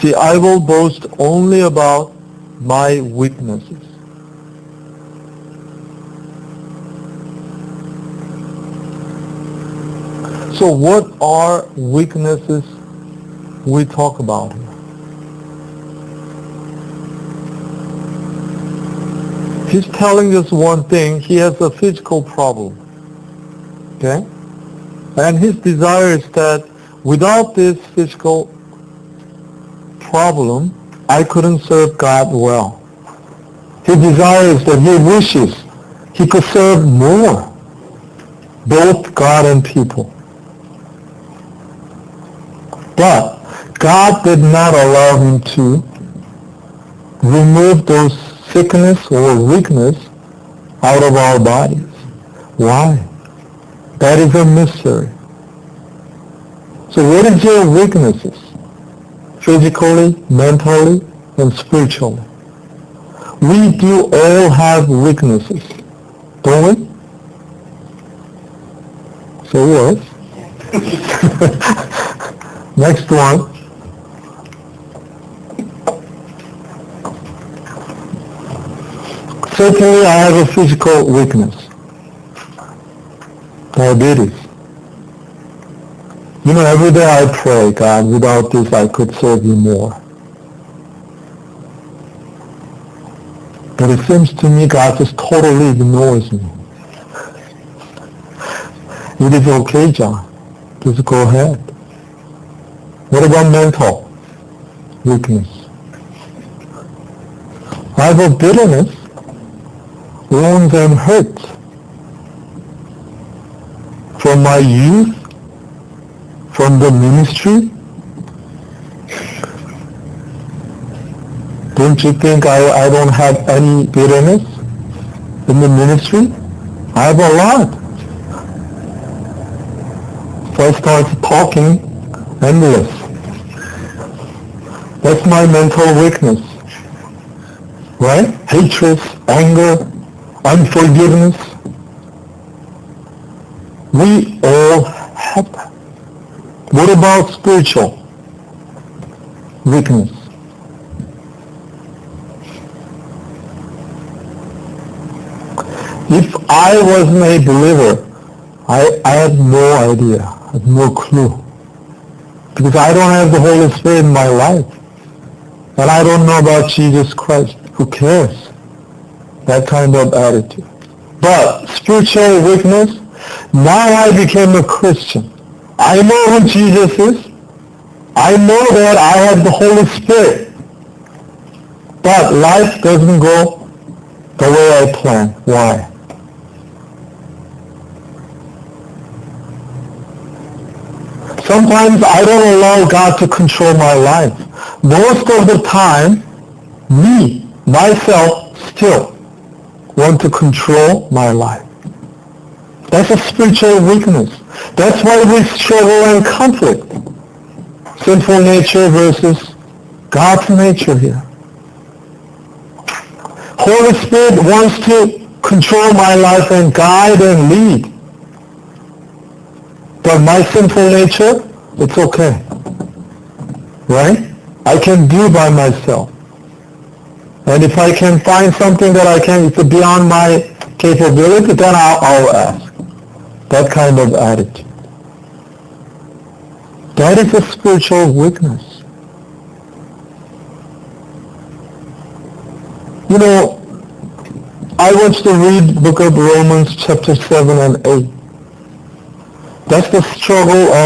see, I will boast only about my weaknesses. So what are weaknesses we talk about here? He's telling us one thing. He has a physical problem. Okay? And his desire is that without this physical problem, I couldn't serve God well. His desire is that he wishes he could serve more, both God and people. But God did not allow him to remove those sickness or weakness out of our bodies. Why? That is a mystery. So what is your weaknesses? Physically, mentally, and spiritually. We do all have weaknesses, don't we? So what? Next one. Certainly I have a physical weakness. Diabetes. You know, every day I pray, God, without this I could serve you more. But it seems to me God just totally ignores me. It is okay, John. Just go ahead. What about mental weakness? I have a bitterness, wounds and hurts from my youth, from the ministry. Don't you think I don't have any bitterness in the ministry? I have a lot. If I start talking, endless. That's my mental weakness. Right? Hatred, anger, unforgiveness. We all have that. What about spiritual weakness? If I wasn't a believer, I had no idea, I had no clue. Because I don't have the Holy Spirit in my life. And I don't know about Jesus Christ. Who cares? That kind of attitude. But spiritual weakness, now I became a Christian. I know who Jesus is. I know that I have the Holy Spirit. But life doesn't go the way I plan. Why? Sometimes I don't allow God to control my life. Most of the time, myself, still want to control my life. That's a spiritual weakness. That's why we struggle and conflict. Sinful nature versus God's nature here. Holy Spirit wants to control my life and guide and lead. But my sinful nature, it's okay. Right? I can do by myself. And if I can find something that I can, it's beyond my capability, then I'll ask. That kind of attitude. That is a spiritual weakness. You know, I want to read book of Romans chapter 7 and 8. That's the struggle of